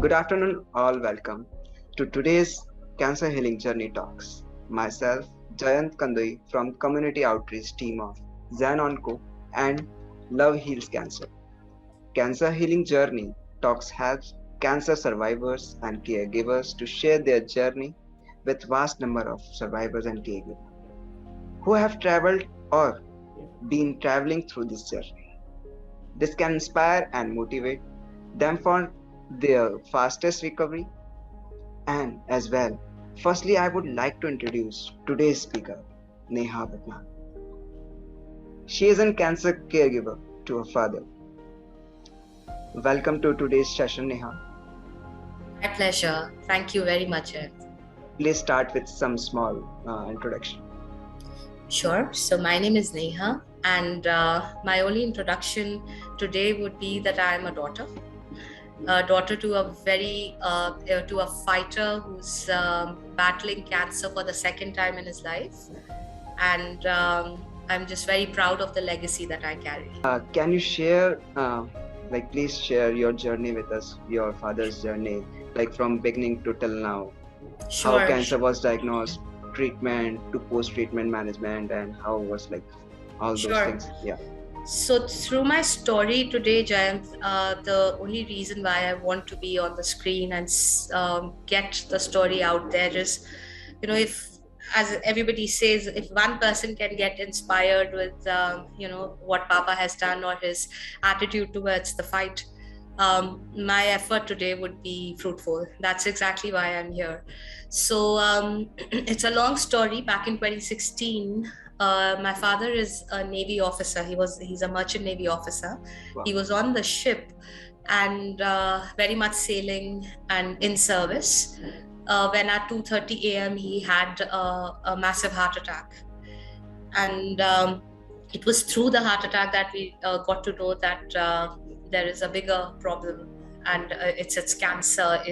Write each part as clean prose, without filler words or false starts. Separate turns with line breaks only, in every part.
Good afternoon, all. Welcome to today's Cancer Healing Journey Talks. Myself, Jayant Kandui from Community Outreach Team of ZenOnco and Love Heals Cancer. Cancer Healing Journey Talks helps cancer survivors and caregivers to share their journey with vast number of survivors and caregivers who have traveled or been traveling through this journey. This can inspire and motivate them for their fastest recovery. And as well, firstly, I would like to introduce today's speaker, Neha Bhatnagar. She is a cancer caregiver to her father. Welcome to today's session, Neha.
My pleasure. Thank you very much, Ed.
Please start with some small introduction.
Sure. So my name is Neha, and my only introduction today would be that I am a daughter to a fighter who's battling cancer for the second time in his life, and I'm just very proud of the legacy that I carry.
Can you share, please share your journey with us, your father's journey, like from beginning to till now?
Sure.
How cancer was diagnosed, treatment to post-treatment management, and how was like all those things? Yeah.
So through my story today, Jayant, the only reason why I want to be on the screen and get the story out there is, if, as everybody says, if one person can get inspired with, what Papa has done or his attitude towards the fight, my effort today would be fruitful. That's exactly why I'm here. So it's a long story. Back in 2016, my father is a Navy officer. He's a merchant Navy officer.
Wow.
He was on the ship and very much sailing and in service. When at 2:30 a.m. he had a massive heart attack. And it was through the heart attack that we got to know that there is a bigger problem, and it's cancer.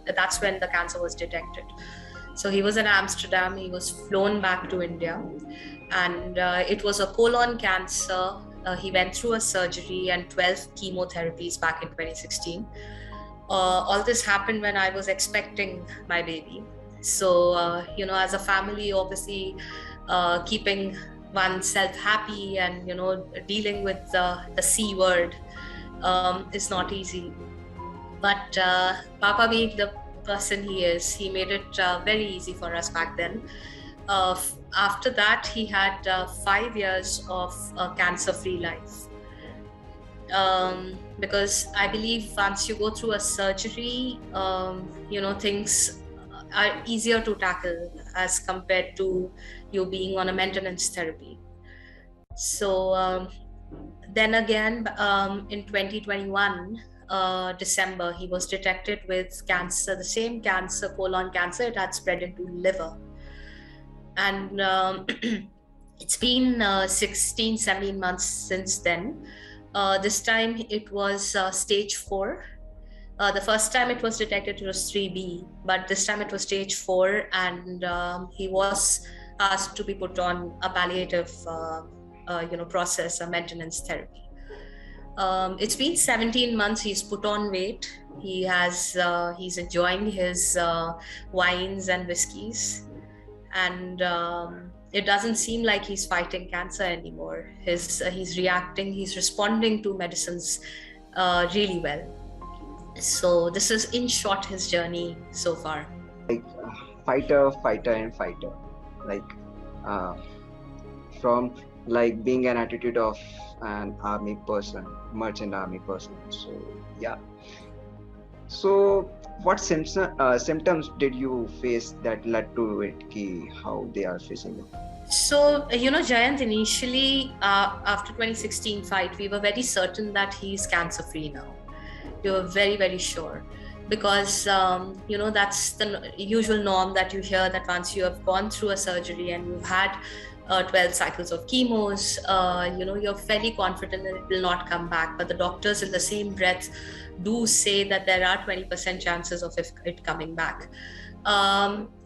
That's when the cancer was detected. So he was in Amsterdam. He was flown back to India, and it was a colon cancer. He went through a surgery and 12 chemotherapies back in 2016. All this happened when I was expecting my baby. So, as a family, obviously, keeping oneself happy and, dealing with the C word is not easy. But Papa, being the person he is, he made it very easy for us back then. After that, he had 5 years of a cancer-free life. Because I believe once you go through a surgery, things are easier to tackle as compared to you being on a maintenance therapy. So then again, in 2021, December, he was detected with cancer, the same cancer, colon cancer. It had spread into liver. And it's been 16, 17 months since then. This time it was stage 4. The first time it was detected, it was 3B, but this time it was stage 4, and he was asked to be put on a palliative process, a maintenance therapy. It's been 17 months. He's put on weight. He's enjoying his wines and whiskeys, and it doesn't seem like he's fighting cancer anymore. He's reacting, he's responding to medicines really well. So this is, in short, his journey so far.
Like fighter, like from like being an attitude of an army person, merchant army person. So yeah. So what symptoms did you face that led to it? How they are facing it?
So, Jayant, initially after 2016 fight, we were very certain that he's cancer-free now. We were very, very sure, because that's the usual norm that you hear, that once you have gone through a surgery and you've had 12 cycles of chemos, you're fairly confident that it will not come back. But the doctors in the same breath do say that there are 20% chances of it coming back.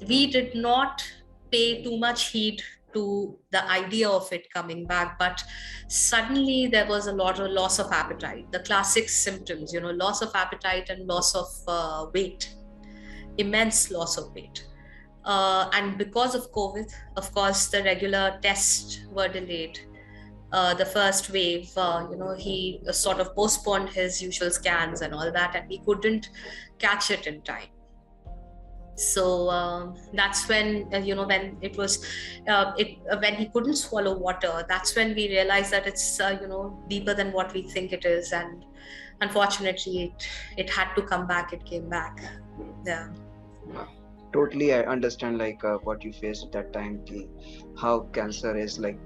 We did not pay too much heed to the idea of it coming back. But suddenly there was a lot of loss of appetite, the classic symptoms, loss of appetite and loss of weight, immense loss of weight. And because of COVID, of course, the regular tests were delayed. The first wave, he sort of postponed his usual scans and all that, and we couldn't catch it in time. So that's when when it was when he couldn't swallow water, that's when we realized that it's deeper than what we think it is, and unfortunately it had to come back. It came back. Yeah.
Totally, I understand like what you faced at that time, how cancer is like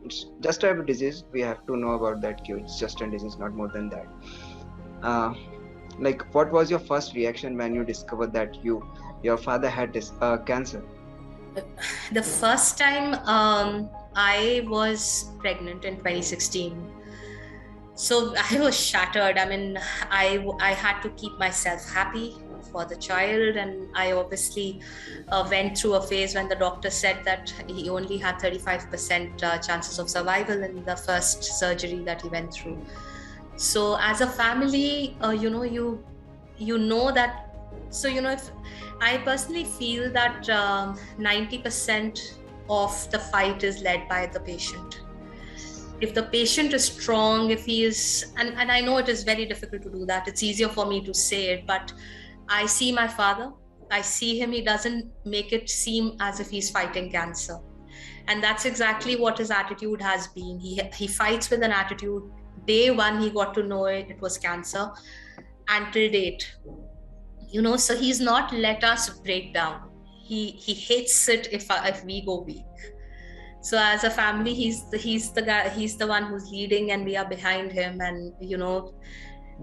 it's just a disease. We have to know about that. It's just a disease, not more than that. Like, what was your first reaction when you discovered that your father had this cancer?
The first time I was pregnant in 2016. So I was shattered. I mean, I had to keep myself happy for the child, and I obviously went through a phase when the doctor said that he only had 35% chances of survival in the first surgery that he went through. So as a family, you know that. So if I personally feel that 90% of the fight is led by the patient. If the patient is strong, if he is, and I know it is very difficult to do that. It's easier for me to say it, but I see my father, I see him, he doesn't make it seem as if he's fighting cancer. And that's exactly what his attitude has been. He fights with an attitude. Day one, he got to know it was cancer, until date. So he's not let us break down. He hates it if we go weak. So as a family, he's the guy, he's the one who's leading, and we are behind him. And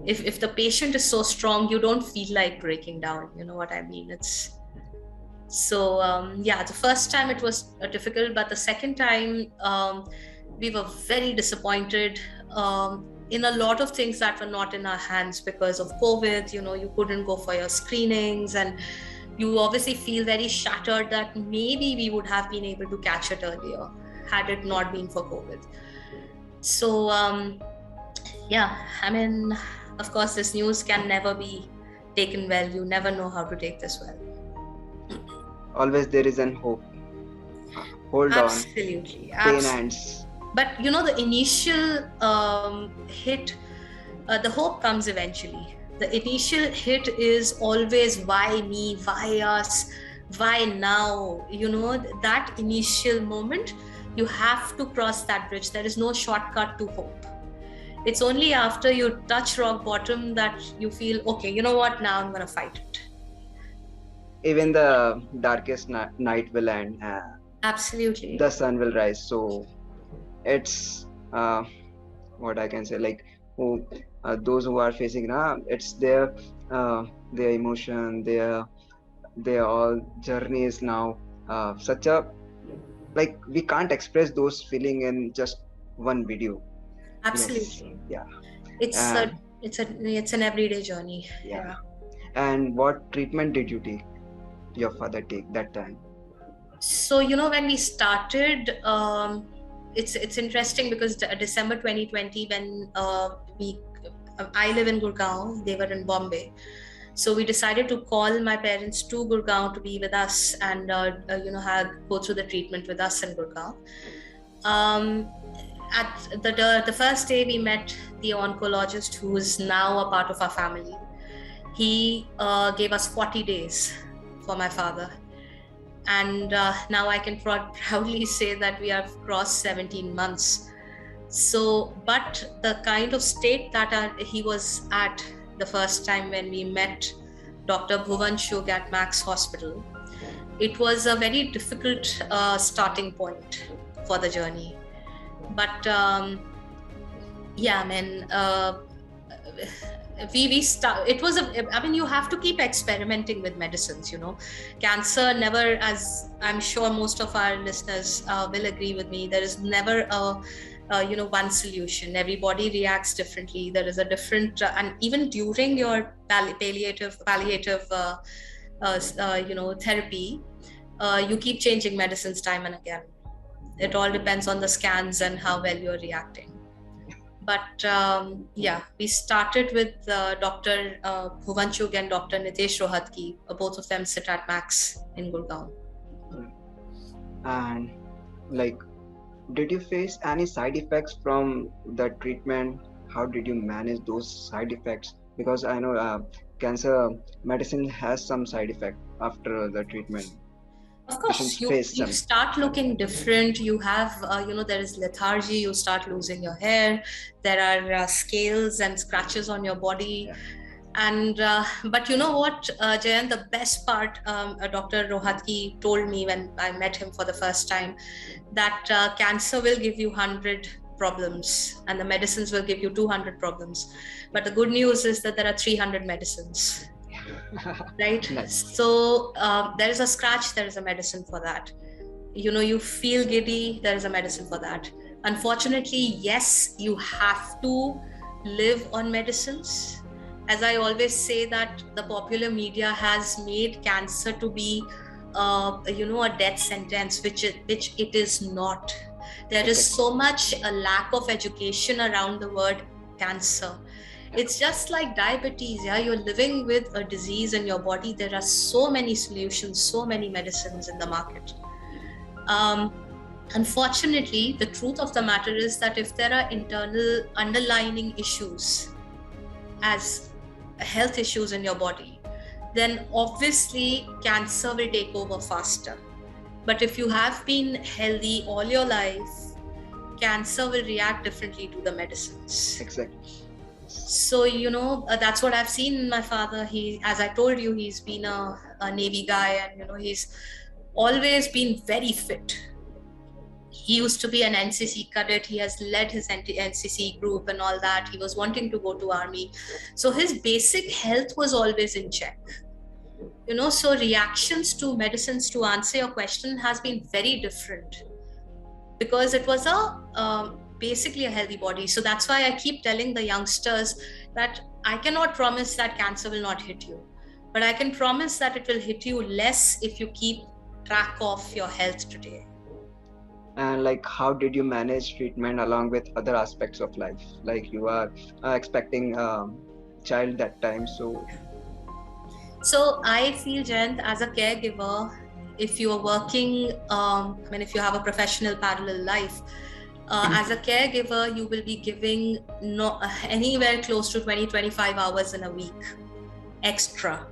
if the patient is so strong, you don't feel like breaking down. You know what I mean? It's so the first time it was difficult, but the second time we were very disappointed in a lot of things that were not in our hands because of COVID. You couldn't go for your screenings, and you obviously feel very shattered that maybe we would have been able to catch it earlier had it not been for COVID. So I mean, of course, this news can never be taken well. You never know how to take this well.
Always there is an hope. Hold
Absolutely.
on. Pain ends.
But the initial hit, the hope comes eventually. The initial hit is always why me, why us, why now? That initial moment, you have to cross that bridge. There is no shortcut to hope. It's only after you touch rock bottom that you feel, okay, you know what, now I'm going to fight it.
Even the darkest night will end.
Absolutely.
The sun will rise. So it's what I can say, like those who are facing it's their emotion, their all journey is now such a, like, we can't express those feeling in just one video.
Absolutely.
Yes.
Yeah. It's an everyday journey. Yeah.
And what treatment did your father take that time?
So when we started, it's interesting because December 2020, when I live in Gurgaon, they were in Bombay. So we decided to call my parents to Gurgaon to be with us and go through the treatment with us in Gurgaon. At the first day, we met the oncologist, who is now a part of our family. He gave us 40 days for my father. And now I can proudly say that we have crossed 17 months. So, but the kind of state that he was at the first time when we met Dr. Bhuvan Shug at Max Hospital, it was a very difficult starting point for the journey. But we start. It was you have to keep experimenting with medicines. Cancer never, as I'm sure most of our listeners will agree with me, there is never one solution. Everybody reacts differently. There is a different, and even during your palliative therapy, you keep changing medicines time and again. It all depends on the scans and how well you're reacting. But yeah, we started with Dr. Bhuvanchuk and Dr. Nitesh Rohatgi. Both of them sit at Max in Gurgaon.
And like, did you face any side effects from the treatment? How did you manage those side effects? Because I know cancer medicine has some side effect after the treatment.
Of course, you start looking different. You have, there is lethargy. You start losing your hair. There are scales and scratches on your body.
Yeah.
And but you know what, Jayant, the best part, Dr. Rohatgi told me when I met him for the first time, that cancer will give you 100 problems and the medicines will give you 200 problems. But the good news is that there are 300 medicines. Right? Nice. So there is a scratch, there is a medicine for that. You feel giddy, there is a medicine for that. Unfortunately, yes, you have to live on medicines. As I always say, that the popular media has made cancer to be a death sentence, which it is not. There is so much a lack of education around the word cancer. It's just like diabetes. Yeah, you're living with a disease in your body. There are so many solutions, so many medicines in the market. Unfortunately, the truth of the matter is that if there are internal underlying issues as health issues in your body, then obviously cancer will take over faster. But if you have been healthy all your life, cancer will react differently to the medicines.
Exactly.
So, that's what I've seen in my father. He, as I told you, he's been a Navy guy, and, he's always been very fit. He used to be an NCC cadet. He has led his NCC group and all that. He was wanting to go to army. So his basic health was always in check. So reactions to medicines, to answer your question, has been very different because it was basically a healthy body. So that's why I keep telling the youngsters that I cannot promise that cancer will not hit you, but I can promise that it will hit you less if you keep track of your health today.
And like, how did you manage treatment along with other aspects of life? Like, you are expecting a child that time, so
I feel, Jayant, as a caregiver, if you are working, if you have a professional parallel life, as a caregiver, you will be giving anywhere close to 20-25 hours in a week extra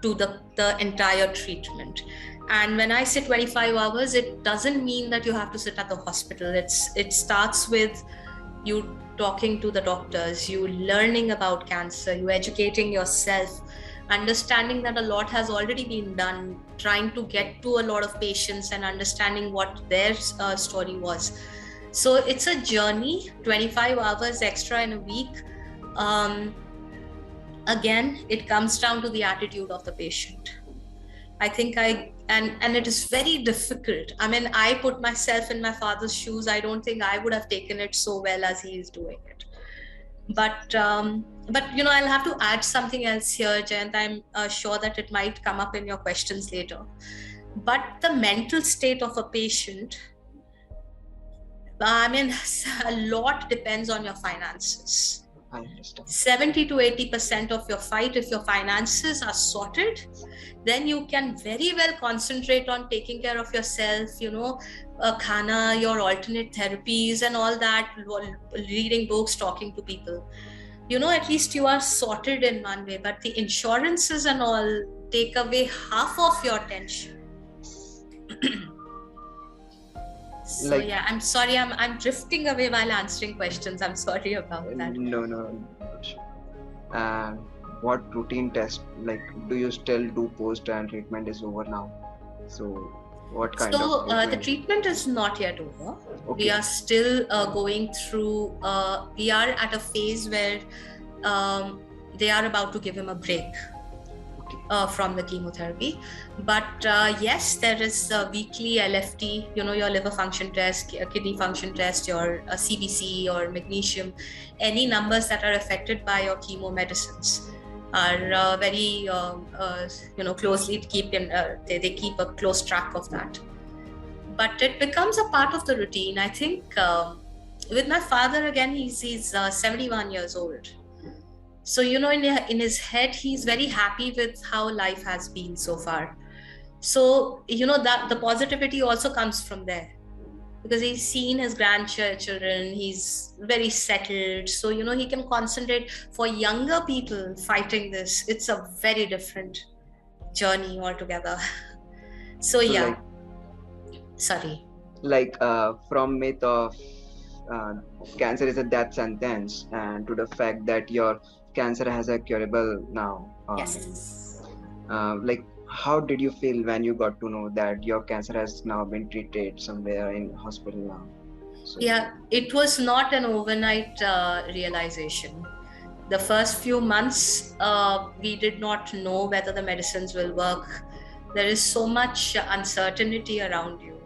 to the entire treatment. And when I say 25 hours, it doesn't mean that you have to sit at the hospital. It starts with you talking to the doctors, you learning about cancer, you educating yourself, understanding that a lot has already been done, trying to get to a lot of patients and understanding what their story was. So it's a journey, 25 hours extra in a week. Again, it comes down to the attitude of the patient. I think and it is very difficult. I put myself in my father's shoes. I don't think I would have taken it so well as he is doing it. But I'll have to add something else here, Jayant. I'm sure that it might come up in your questions later. But the mental state of a patient, a lot depends on your finances. 70 to 80% of your fight, if your finances are sorted, then you can very well concentrate on taking care of yourself, khana, your alternate therapies and all that, reading books, talking to people. At least you are sorted in one way, but the insurances and all take away half of your tension. So yeah, I'm sorry, I'm drifting away while answering questions. I'm sorry about that.
No. And what routine test, like, do you still do post and treatment is over now? So what kind of treatment?
The treatment is not yet over. Okay. We are still going through, we are at a phase where they are about to give him a break. From the chemotherapy, but yes, there is a weekly LFT, your liver function test, kidney function test, your CBC or magnesium. Any numbers that are affected by your chemo medicines are very closely keep in. They keep a close track of that. but it becomes a part of the routine. I think with my father, again, he's 71 years old. So, in his head, he's very happy with how life has been so far. So, that the positivity also comes from there, because he's seen his grandchildren, he's very settled. So, he can concentrate. For younger people fighting this, it's a very different journey altogether. So,
So
yeah.
like
Sorry.
from myth of uh, cancer is a death sentence, and to the fact that your cancer has a curable now.
Yes.
Like, how did you feel when you got to know that your cancer has now been treated somewhere in hospital now? So
Yeah, it was not an overnight realization. The first few months, we did not know whether the medicines will work. There is so much uncertainty around you.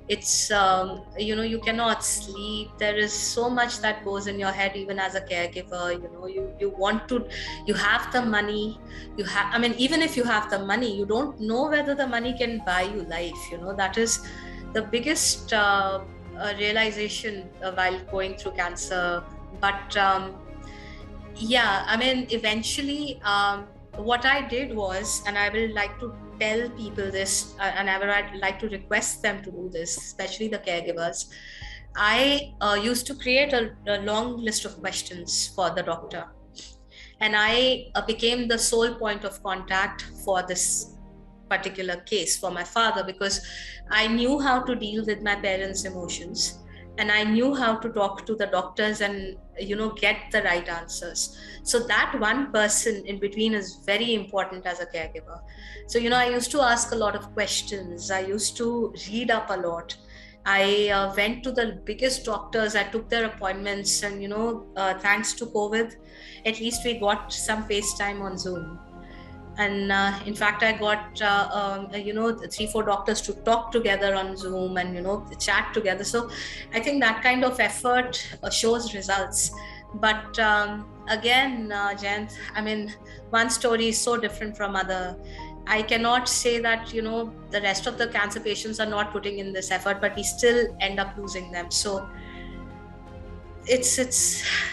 It's you cannot sleep. There is so much that goes in your head, even as a caregiver. You want to, you have the money, you have, I mean, even if you have the money, you don't know whether the money can buy you life. That is the biggest realization while going through cancer. But yeah, I mean, eventually, what I did was, and I will like to tell people this, and I would like to request them to do this, especially the caregivers. I used to create a long list of questions for the doctor, and I became the sole point of contact for this particular case for my father, because I knew how to deal with my parents' emotions, and I knew how to talk to the doctors and get the right answers. So that one person in between is very important as a caregiver. So I used to ask a lot of questions, I used to read up a lot. I went to the biggest doctors, I took their appointments, and thanks to COVID, at least we got some FaceTime on Zoom. And in fact, I got 3-4 doctors to talk together on Zoom and chat together. So I think that kind of effort shows results. But again, Jayant, I mean, one story is so different from other. I cannot say that the rest of the cancer patients are not putting in this effort, but we still end up losing them. So it's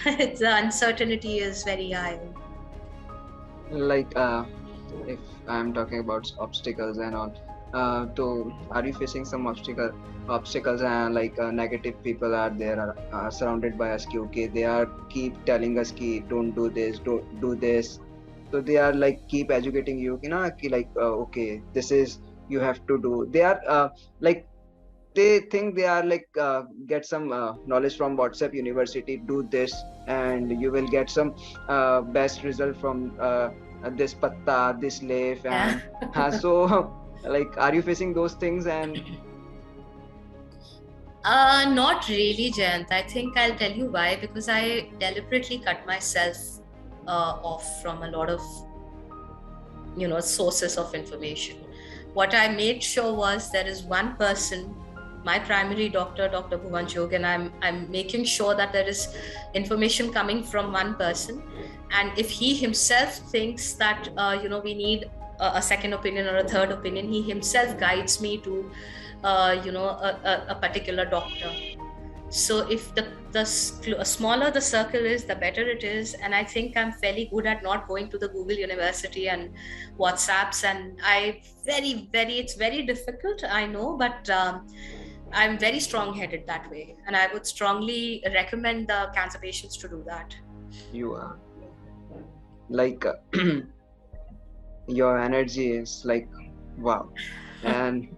the uncertainty is very high.
like if I'm talking about obstacles and all, so are you facing some obstacles, and negative people are there, are surrounded by us, ki, okay, they are keep telling us ki, don't do this, don't do this. So they are like keep educating you, ki, okay, this is you have to do. They are like they think they are get some knowledge from WhatsApp University, do this and you will get some best result from this patta, this leaf,
Yeah.
and so like, are you facing those things? And
Not really, Jayant. I think I'll tell you why. Because I deliberately cut myself off from a lot of sources of information. What I made sure was there is one person, my primary doctor, Dr. Bhuvan Jog, and I'm making sure that there is information coming from one person. And if he himself thinks that we need a second opinion or a third opinion, he himself guides me to a particular doctor. So if the smaller the circle is, the better it is. And I think I'm fairly good at not going to the Google University and WhatsApps. And it's very difficult, I know, but I'm very strong-headed that way. And I would strongly recommend the cancer patients to do that.
you are like your energy is like wow. And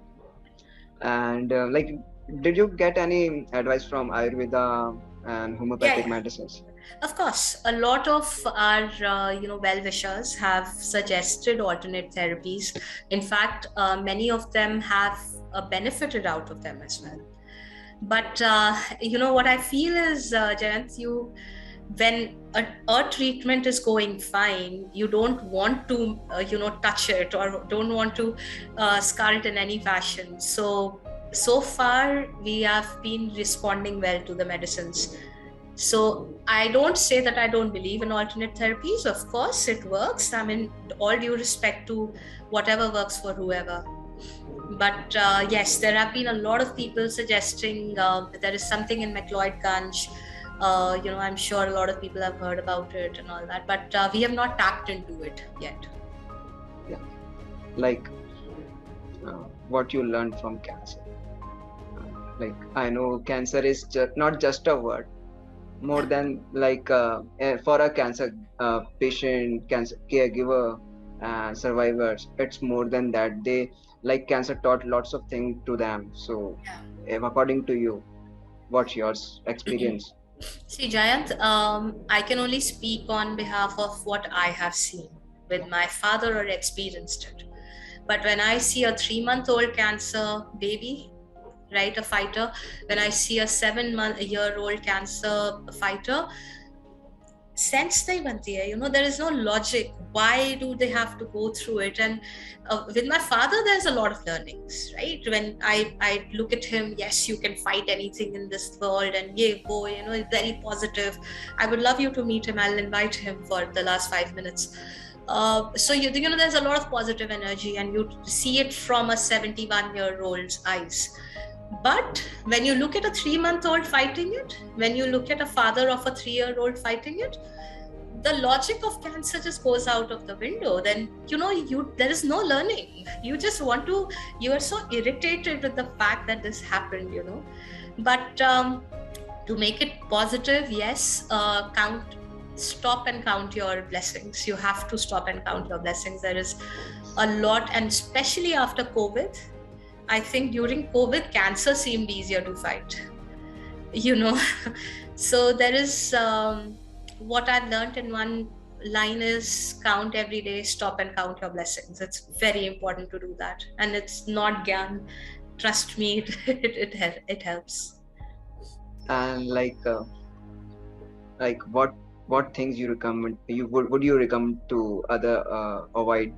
like, did you get any advice from Ayurveda and
Yeah,
homeopathic
yeah.
medicines?
Of course, a lot of our well-wishers have suggested alternate therapies. In fact, many of them have benefited out of them as well. But what I feel is, Jayant, when a treatment is going fine, you don't want to touch it or don't want to scar it in any fashion. So far we have been responding well to the medicines. So I don't say that I don't believe in alternate therapies. Of course, it works. I mean, all due respect to whatever works for whoever. But yes, there have been a lot of people suggesting there is something in McLeod-Ganj. I'm sure a lot of people have heard about it and all that, but we have not tapped into it yet.
Yeah, like what you learned from cancer. Like I know cancer is not just a word, more than like for a cancer patient, cancer caregiver, survivors. It's more than that. They like cancer taught lots of things to them. So, according to you, what's your experience?
See, Jayant, I can only speak on behalf of what I have seen with my father or experienced it. But when I see a 3-month-old cancer baby, right, a fighter, when I see a 7-year-old cancer fighter, sense nahi banti hai, there is no logic. Why do they have to go through it? And with my father, there's a lot of learnings, right? When I look at him, yes, you can fight anything in this world, and very positive. I would love you to meet him. I'll invite him for the last 5 minutes. So there's a lot of positive energy, and you see it from a 71-year-old's eyes. But when you look at a 3-month-old fighting it, when you look at a father of a 3-year-old fighting it, the logic of cancer just goes out of the window. Then there is no learning. You are so irritated with the fact that this happened. But to make it positive, yes, stop and count your blessings. You have to stop and count your blessings. There is a lot, and especially after COVID, I think during COVID, cancer seemed easier to fight, So there is, what I've learned in one line is count every day, stop and count your blessings. It's very important to do that. And it's not gyan. Trust me, it helps.
And like what things you recommend? Would you recommend to other avoid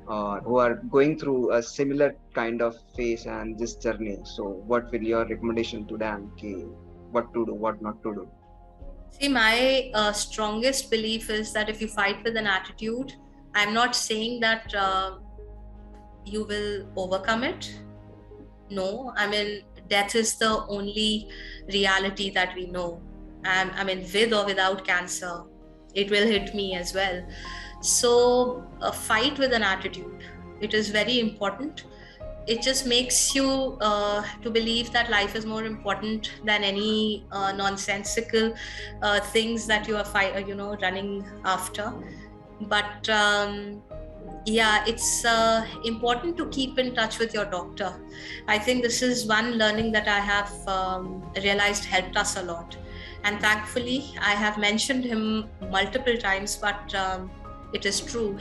who are going through a similar kind of phase and this journey? So what will your recommendation to them? What to do, what not to do?
See, my strongest belief is that if you fight with an attitude, I'm not saying that you will overcome it. No, I mean, death is the only reality that we know. With or without cancer, it will hit me as well. So fight with an attitude. It is very important. It just makes you to believe that life is more important than any nonsensical things that you are running after. But it's important to keep in touch with your doctor. I think this is one learning that I have realized helped us a lot. And thankfully, I have mentioned him multiple times, but it is true.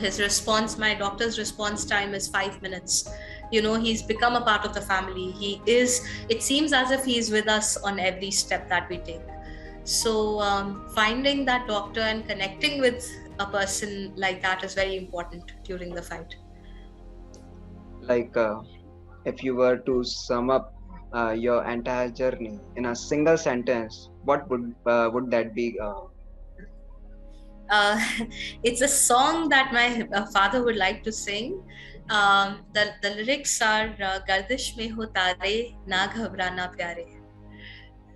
My doctor's response time is 5 minutes. He's become a part of the family. It seems as if he's with us on every step that we take. So finding that doctor and connecting with a person like that is very important during the fight.
Like if you were to sum up your entire journey in a single sentence, what would that be?
It's a song that my father would like to sing. The lyrics are Gardish mein ho tare, na ghabrana pyare.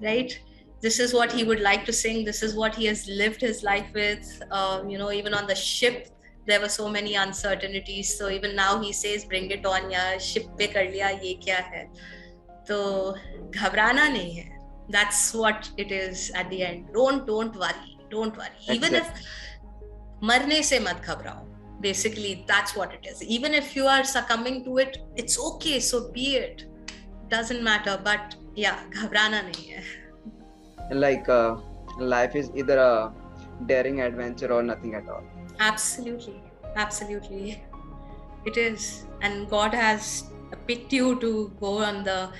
Right? This is what he would like to sing. This is what he has lived his life with. Even on the ship, there were so many uncertainties. So even now he says, bring it on, ya ship pe kar liya, ye kya hai? So ghabrana nahi hai. That's what it is at the end. Don't worry. Don't worry. Even if marne se mat ghabrao. Basically, that's what it is. Even if you are succumbing to it, it's okay. So be it. Doesn't matter. But yeah, ghabrana nahi hai.
Like life is either a daring adventure or nothing at all.
Absolutely. It is. And God has picked you to go on the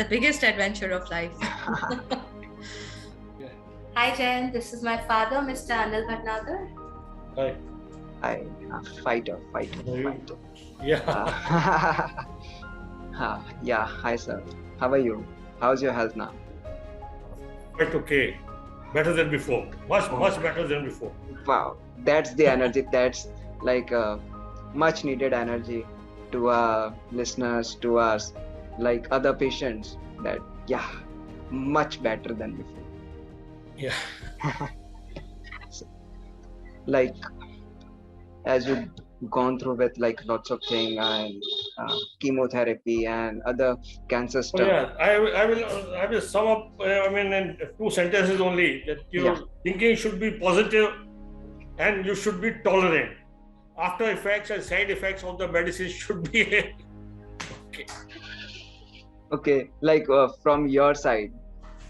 biggest adventure of life. Hi, Jen. This is my father, Mr. Neha Bhatnagar.
Hi.
Hi, fighter.
Yeah.
Yeah. Hi, sir. How are you? How's your health now?
Quite okay. Better than before. Much better than before.
Wow, that's the energy. That's like much needed energy to our listeners, to us, like other patients, that yeah, much better than before.
Yeah.
So, like as you've gone through with like lots of things and chemotherapy and other cancer
Oh
stuff.
yeah, I will sum up. I mean, in 2 sentences only. That your
Yeah.
thinking should be positive, and you should be tolerant. After effects and side effects of the medicine should be okay.
Okay, like from your side,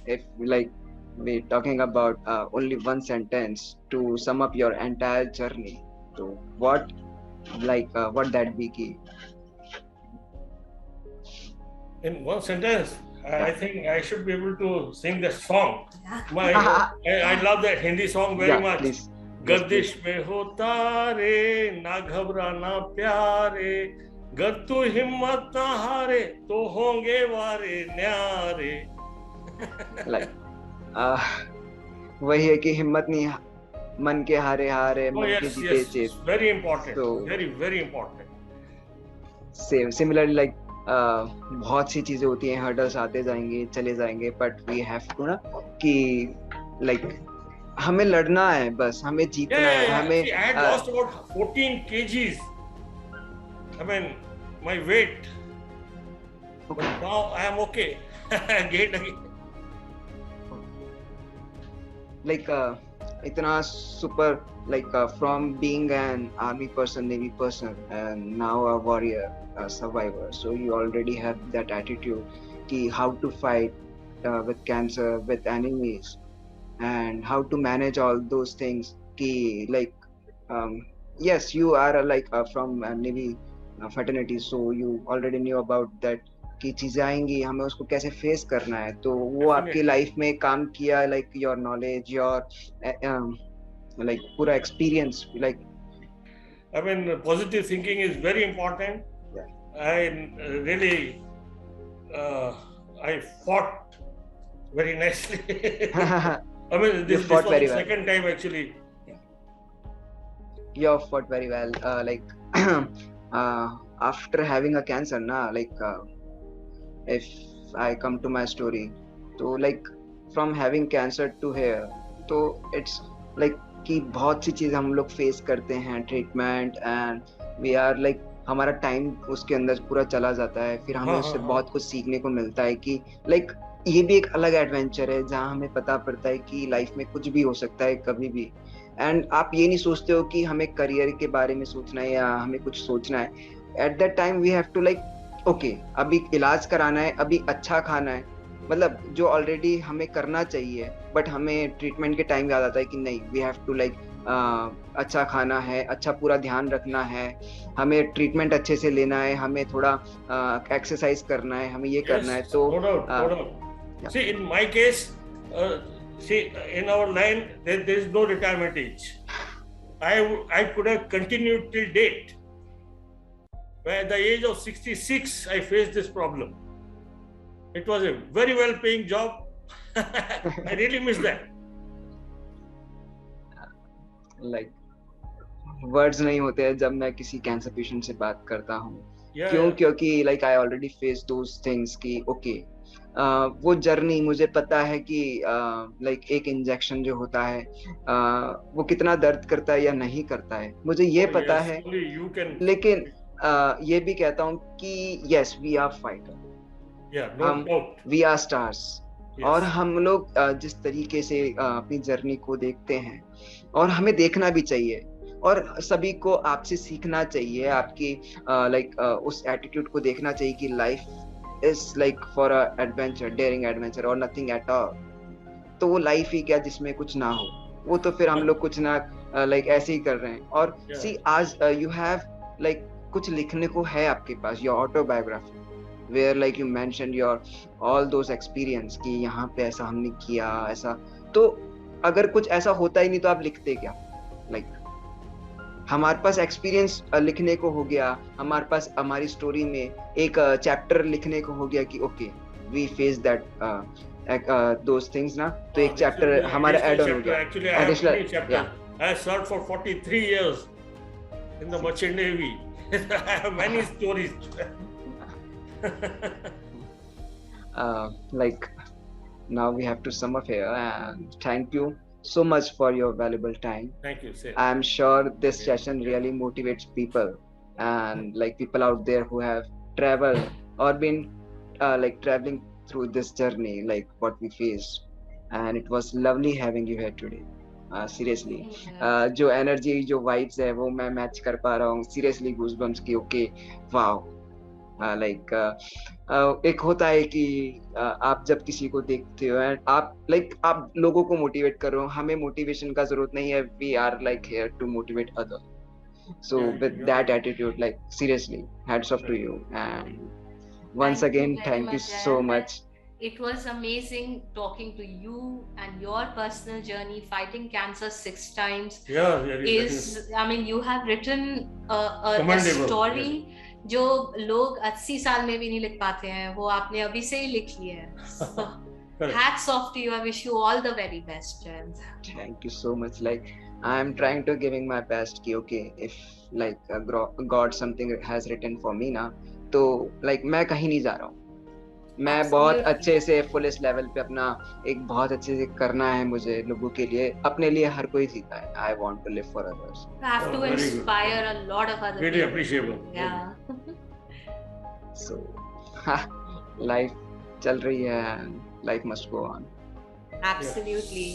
if like we're talking about only one sentence to sum up your entire journey, so what that be key?
In one sentence,
Yeah.
I think I should be able to sing the song.
Yeah.
I love that Hindi song very
Yeah,
much.
please. Yes,
Gardish
please.
में होता रे ना घबराना प्यारे गर तू हिम्मत ना हारे तो होंगे वारे न्यारे.
Like वही है कि हिम्मत नहीं, मन के हारे हारे
Oh
मन के
yes,
जीते
yes,
चेत.
very important,
So
very important.
Similarly, like बहुत सी चीजें होती हैं, हर्डल्स आते जाएंगे चले जाएंगे, बट वी हैव टू ना कि like हमें लड़ना है, बस हमें जीतना है,
Yeah.
हमें
See, I had lost about 14 kgs. I mean, my weight. But now I am okay. Gained again.
like इतना super, like from being an army person, navy person, and now a warrior, a survivor, so you already have that attitude ki how to fight with cancer, with enemies, and how to manage all those things ki like yes, you are from a navy fraternity, so you already knew about that कि चीजें आएंगी, हमें उसको कैसे face करना है, तो वो आपकी लाइफ में काम किया, like your knowledge, your like पूरा experience, like
I mean, positive thinking is very important.
Yeah.
I really, I fought very nicely. I mean, this was the second time actually.
You fought very well. Like after having a cancer, na, like if I come to my story, so like from having cancer to here, तो it's like कि बहुत सी चीज़ हम लोग face करते हैं, treatment, and we are like हमारा time उसके अंदर पूरा चला जाता है, फिर हमें उससे बहुत कुछ सीखने को मिलता है कि लाइक ये भी एक अलग एडवेंचर है जहाँ हमें पता पड़ता है कि लाइफ में कुछ भी हो सकता है कभी भी, एंड आप ये नहीं सोचते हो कि हमें करियर के बारे में सोचना है या हमें कुछ सोचना है. At that time we have to like okay, अभी इलाज कराना है, अभी अच्छा खाना है, मतलब जो ऑलरेडी हमें करना चाहिए, बट हमें ट्रीटमेंट के टाइम याद आता है कि नहीं, वी हैव टू लाइक अच्छा खाना है, अच्छा पूरा ध्यान रखना है, हमें ट्रीटमेंट अच्छे से लेना है, हमें थोड़ा एक्सरसाइज करना है, हमें ये करना है. तो
no doubt. See, in my case, see, in our line there is no retirement age. I could have continued till date. By the age of 66 I faced this problem. It was a very well paying job. I really miss that.
Like words नहीं होते हैं जब मैं किसी cancer patient से बात करता हूँ. क्योंकि like I already faced those things कि okay, वो जर्नी मुझे पता है कि like एक इंजेक्शन जो होता है वो कितना दर्द करता है या नहीं करता है, मुझे ये पता है. लेकिन ये भी कहता हूँ कि yes, we are fighter. हम वी आर स्टार्स. और हम लोग जिस तरीके से अपनी जर्नी को देखते हैं, और हमें देखना भी चाहिए, और सभी को आपसे सीखना चाहिए, आपकी लाइक उस एटीट्यूड को देखना चाहिए कि life is like for a adventure, daring adventure और नथिंग एट ऑल. तो वो लाइफ ही क्या जिसमें कुछ ना हो, वो तो फिर हम लोग कुछ ना लाइक ऐसे ही कर रहे हैं. और सी आज यू हैव लाइक कुछ लिखने को है आपके पास, your autobiography, where like you mentioned your all those experience कि यहाँ पे ऐसा हमने किया ऐसा. तो अगर कुछ ऐसा होता ही नहीं तो आप लिखते क्या? like हमारे पास एक्सपीरियंस लिखने को हो गया, हमारे पास हमारी स्टोरी में एक चैप्टर लिखने को हो गया कि okay we face that those things ना, तो एक चैप्टर हमारा ऐड ऑन हो गया.
Actually, I have many chapters. I served for 43 years in the merchant navy. I have many stories.
Like now we have to sum up here, and thank you so much for your valuable time.
Thank you, sir.
I'm sure this
Again,
session
yeah.
really motivates people, and like people out there who have traveled or been like traveling through this journey, like what we faced. And it was lovely having you here today. Seriously,
Yeah.
जो energy जो vibes है वो मैं match कर पा रहा हूँ seriously goosebumps की ओके वाओ लाइक एक होता है कि आप जब किसी को देखते हो एंड आप लाइक आप लोगों को मोटिवेट कर रहे हो हमें मोटिवेशन का जरूरत नहीं है we are like here to motivate other so
Yeah,
with
you're
that
right.
attitude like seriously hats off to
Right.
you and once
Thank you
again
very
thank you
much,
so
Jayant.
much.
It was amazing talking to you and your personal journey. Fighting cancer 6 times
Yeah, very,
is, I mean, you have written a
commendable.
story
Yes.
जो लोग 80 साल में भी नहीं लिख पाते हैं, वो आपने अभी से ही लिख ली है. So,
Correct.
hats off to you. I wish you all the very best, Jayant.
Thank you so much. Like I'm trying to giving my best. कि okay, if like God something has written for me ना, तो like मैं कहीं नहीं जा रहा हूँ. मैं बहुत
Absolutely.
अच्छे से फुल इस लेवल पे अपना एक बहुत अच्छे से करना है मुझे लोगों के लिए अपने लिए हर कोई जीता है. I want to live for others.
You have
Oh,
to
very good.
inspire a lot of other
Really
people.
appreciable.
Yeah.
So life चल रही है and life must go on.
Absolutely.